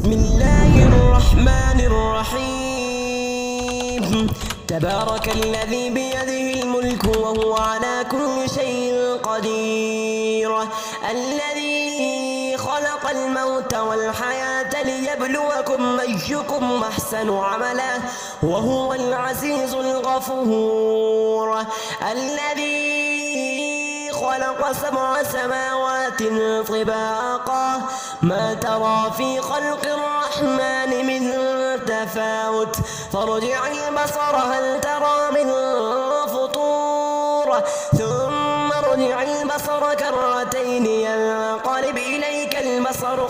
بسم الله الرحمن الرحيم. تبارك الذي بيده الملك وهو على كل شيء قدير، الذي خلق الموت والحياة ليبلوكم أيكم أحسن عملا وهو العزيز الغفور، الذي خلق 7 سماوات طباقا ما ترى في خلق الرحمن من تفاوت فارجع البصر هل ترى من فطور ثم ارجع البصر كرتين ينقلب إليك البصر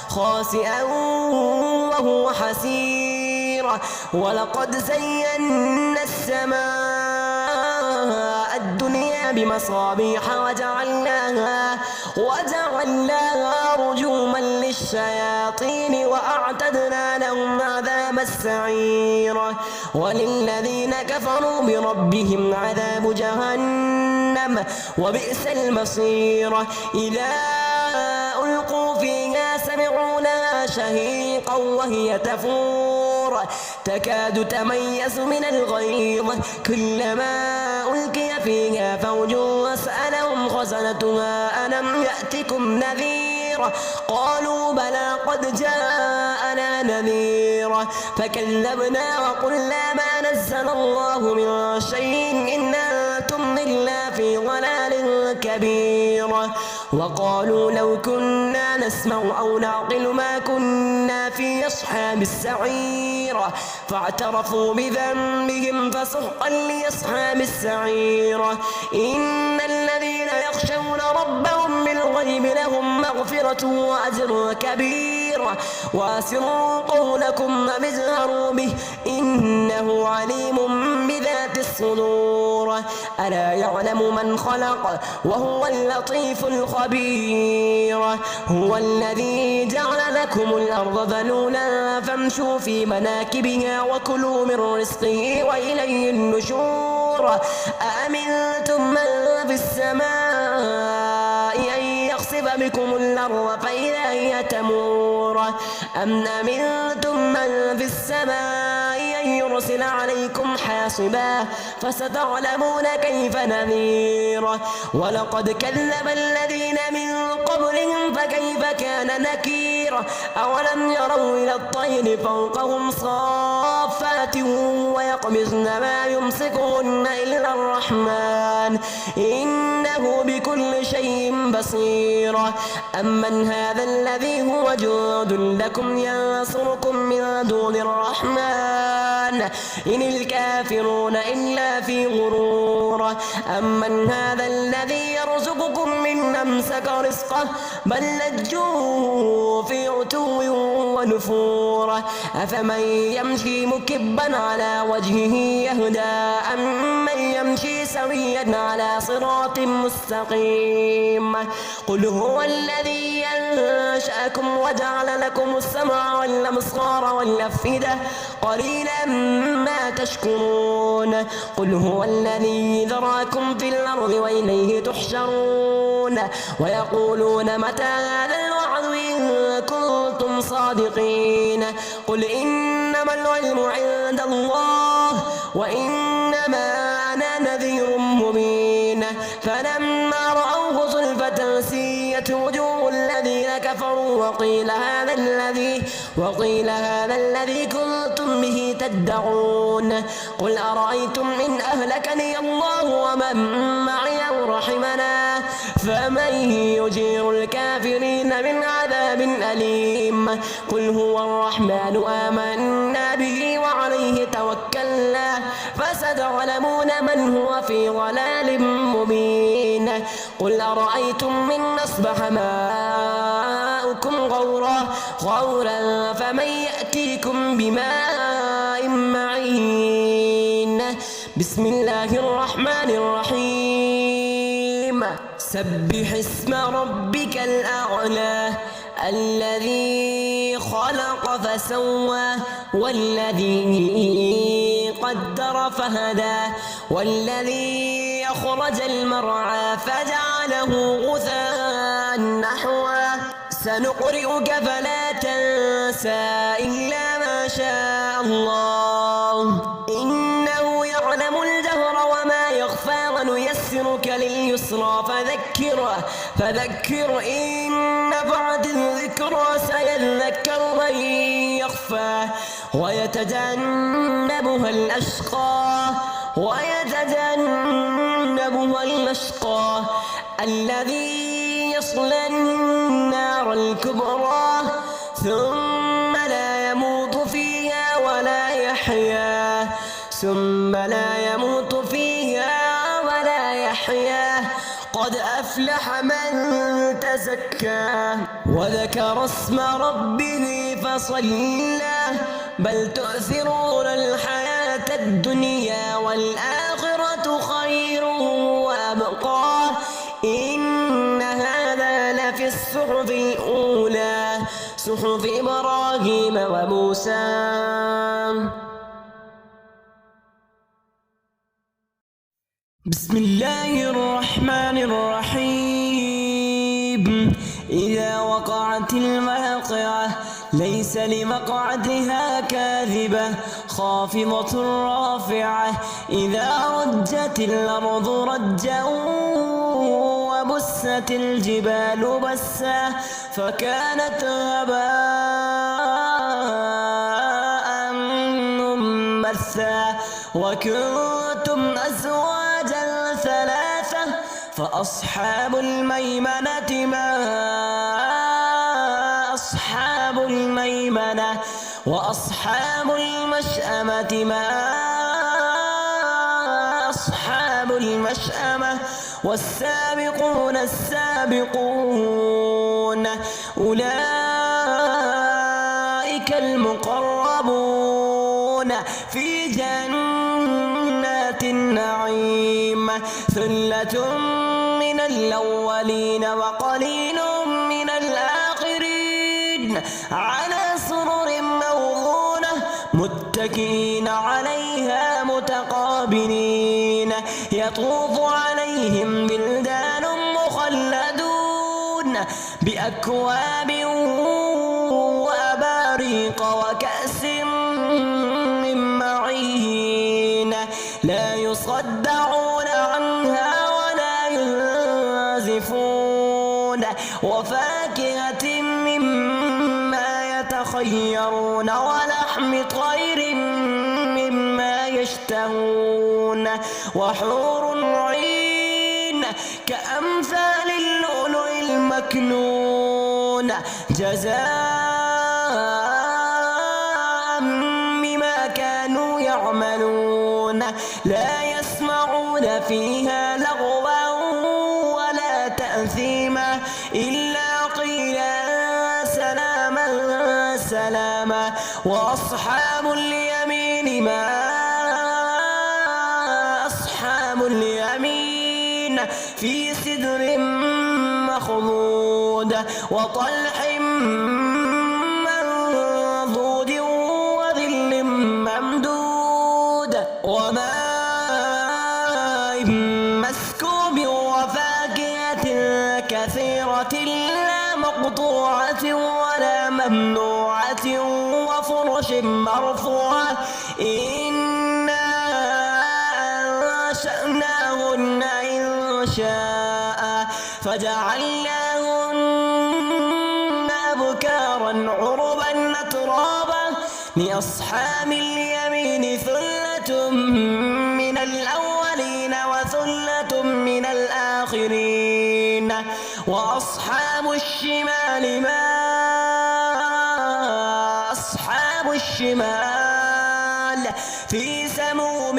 خاسئا وهو حسير. ولقد زينا السماء الدنيا بمصابيح وجعلناها رجوما للشياطين وأعتدنا لهم عذاب السعير. وللذين كفروا بربهم عذاب جهنم وبئس المصير. إذا ألقوا فيها سمعوا لها شهيقا وهي تفور تكاد تميز من الغيظ كلما ألقي فيها فوج سألهم خزنتها ألم يأتكم نذير قالوا بلى قد جاءنا نذير فكذبنا وقلنا ما نزل الله من شيء إن أنتم إلا في ضلال كبير. وقالوا لو كنا نسمع أو نعقل ما كنا في أصحاب السعير فاعترفوا بذنبهم فسحقا لأصحاب السعير. إن الذين يخشون ربهم بالغيب لهم مغفرة وأجر كبير. وأسروا قولكم أو اجهروا به إنه عليم بذات الصدور. ألا يعلم من خلق وهو اللطيف الخبير. هو الذي جعل لكم الأرض ذلولا فامشوا في مناكبها وكلوا من رزقه وإليه النشور. أأمنتم من في السماء أن يخسف بكم الأرض فإذا هي تمور أم أمنتم من في السماء أن يرسل عليكم حاصبا فستعلمون كيف نذير. ولقد كذب الذين من قبلهم فكيف كان نكير. أولم يروا إلى الطير فوقهم صافات ويقبضن ما يمسكهن إلا الرحمن إنه بكل شيء بصير. أمن هذا الذي هو جند لكم ينصركم من دون الرحمن إن الكافرون إلا في غرور. أمن هذا الذي يرزقكم من أمسك رزقه بل لجوا في عتو ونفور. أفمن يمشي مكبا على وجهه يهدى أمن يمشي سويا على صراط مستقيم. قل هو الذي أنشأكم وجعل لكم السمع والأبصار والأفئدة قليلا ما تشكرون. قل هو الذي ذراكم في الأرض وإليه تحشرون. ويقولون متى هذا الوعد إن كنتم صادقين. قل إنما العلم عند الله وإنما أنا نذير مبين. فلما رأوه زلفة سيئت وجوه الذين كفروا وقيل هذا الذي كنتم به تدعون. قل أرأيتم إن أهلكني الله ومن معي أو رحمنا فمن يجير الكافرين من عذاب أليم. قل هو الرحمن آمنا به وعليه توكلنا فستعلمون من هو في ضلال مبين. قل أرأيتم من أصبح ماؤكم غورا فمن يأتيكم بماء معين. بسم الله الرحمن الرحيم. سبح اسم ربك الأعلى الذي خلق فسوى والذي قدر فهدى والذي أخرج المرعى فجعله غثاء نحوا سنقرئك فلا تنسى تنسى إلا ما شاء الله إنه يعلم الجهر وما يخفى ونيسرك لليسرى فذكر إن نفعت الذكرى سيذكر من يخفى ويتجنبها الأشقى الذي يصلى النار الكبرى ثم لا يموت فيها ولا يحيا قد أفلح من تزكى وذكر اسم ربه فصلى بل تؤثرون الحياة الدنيا والآخرة خير وأبقى إن هذا لفي الصحف الأولى صحف إبراهيم وموسى. بسم الله الرحمن الرحيم إذا وقعت الواقعة ليس لوقعتها كاذبة خافضة رافعة إذا رجت الأرض رجا وبست الجبال بسا فكانت هباء منبثا وكنتم أزواجا ثلاثة فأصحاب الميمنة ما أصحاب الميمنة وأصحاب المشأمة ما أصحاب المشأمة والسابقون السابقون أولئك المقربون في جنات النعيم ثلة من الأولين وقليل من الآخرين على سرر موضونة متكئين عليها متقابلين يطوف عليهم بلدان مخلدون بأكواب وأباريق وكأس من معين لا يصدعون عنها ولا ينزفون وفاكهة مما يتخيرون ولحم طير مما يشتهون وحور عين كأمثال اللؤلؤ المكنون جزاء بما كانوا يعملون لا يسمعون فيها لغوا ولا تأثيما إلا قيلا سلاما سلاما وأصحاب اليمين ما أصحاب اليمين في سدر مخضود وطلح منضود وظل ممدود وماء مسكوب وفاكهة كثيرة لا مقطوعة ولا ممنوعة وفرش مرفوعة إنا أنشأناهن إنشاء فجعلناهن أبكارا عربا أترابا لأصحاب اليمين ثلة من الأولين وثلة من الآخرين وأصحاب الشمال ما أصحاب الشمال في سموم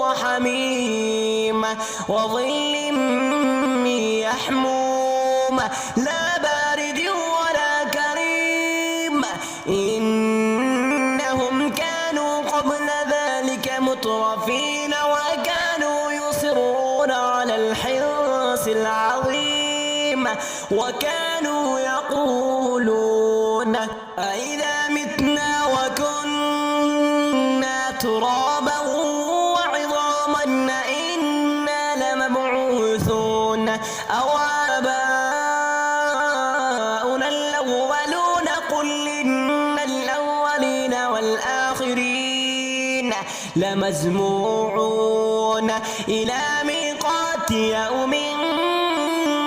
وحميم وظل من يحموم لا بارد ولا كريم إنهم كانوا قبل ذلك مترفين وكانوا يصرون على الحرص العظيم وكانوا يقولون أإذا متنا وكنا ترابا وعظاما إنا لمبعوثون أو آباؤنا الأولون إن الأولين والآخرين لمجموعون إلى ميقات يوم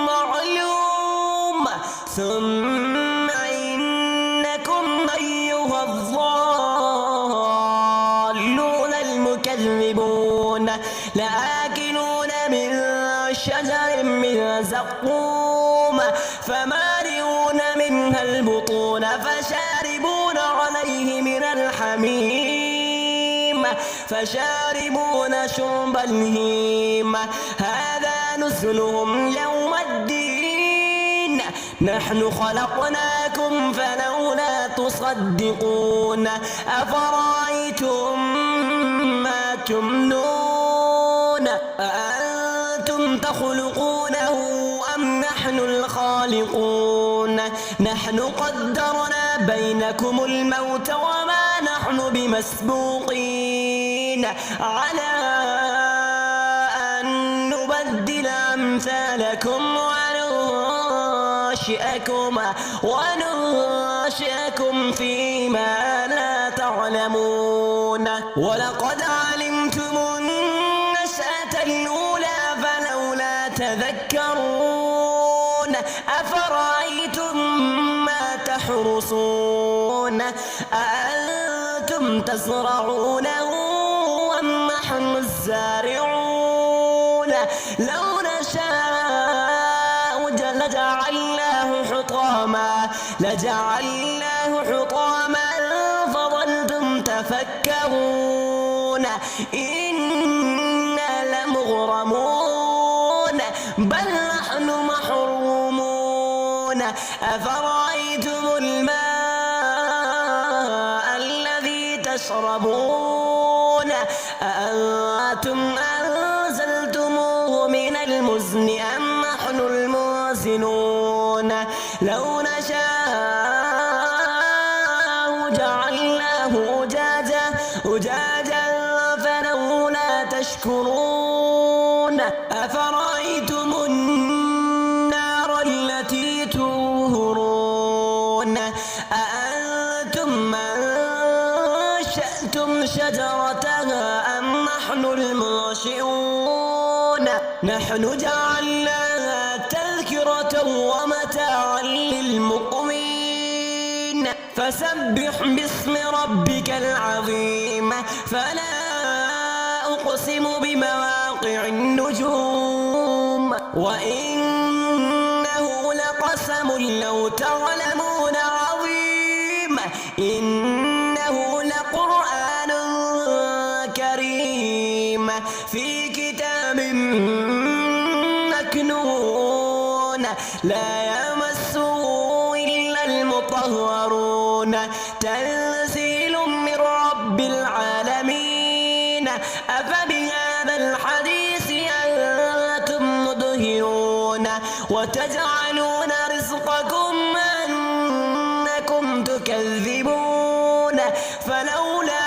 معلوم ثم إنكم أيها الضالون المكذبون لآكلون من شجر من زقوم فمالئون منها البطون فشاربون عليه من الحميم فشاربون شرب الهيم هذا نزلهم يوم الدين نحن خلقناكم فلولا تصدقون أفرأيتم ما تمنون أأنتم تخلقونه أم نحن الخالقون نحن قدرنا بينكم الموت وما نحن بمسبوقين على أن نبدل أمثالكم وننشئكم فيما لا تعلمون ولقد علمتم النشأة الأولى فلولا تذكرون أفرأيتم ما تحرثون أأنتم تزرعونه أم نحن الزارعون لو نشاء لجعلناه حطاما فظلتم تفكرون إنا لمغرمون بل نحن محرومون أفرأيتم الماء الذي تشربون أأنتم أنزلتموه من المزن أم نحن المنزلون لو نشاء جعلناه أجاجا فلولا تشكرون أفرأيتم النار التي تورون أأنتم أنشأتم شجرتها أم نحن المنشئون نحن جعلناها تذكرة ومتاعا للمقوين فسبح باسم ربك العظيم فلا أقسم بمواقع النجوم وإنه لقسم لو تعلمون عظيم إنه لقرآن كريم في كتاب مكنون لا يمسه إلا المطهرون تنزيل من رب العالمين أفبهذا الحديث أنتم مدهنون وتجعلون رزقكم أنكم تكذبون فلولا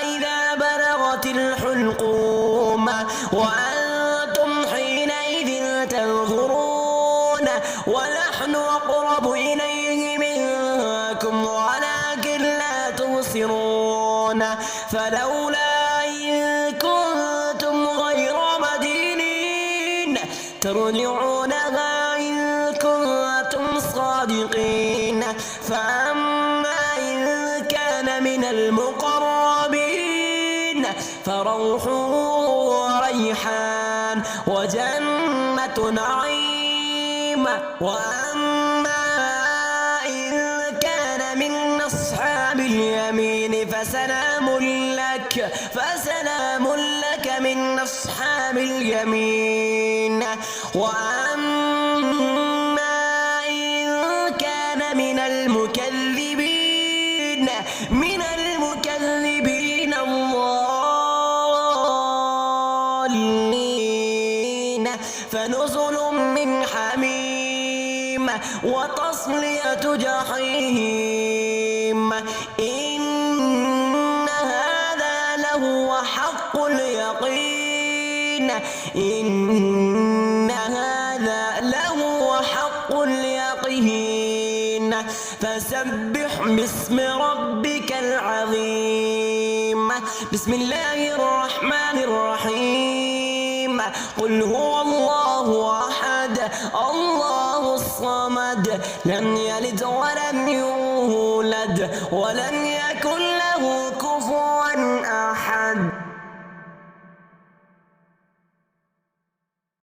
إذا بلغت الحلقوم وأنتم حينئذ تنظرون ونحن أقرب إليه منكم ولكن لا تبصرون فلولا إن كنتم غير مدينين ترجعونها إن كنتم صادقين فأما إن كان من المقربين فروح وريحان وجنة نعيم وأما إن كان من أصحاب اليمين فسلام لك من أصحاب اليمين وأما إن كان من المكذبين الضالين فنزل من حميم وتصلية جحيم إن هذا لهو حق اليقين إن هذا لهو حق اليقين فسبح باسم ربك العظيم. بسم الله الرحمن الرحيم. قل هو الله أحد الله الصمد لم يلد ولم يولد ولم يكن له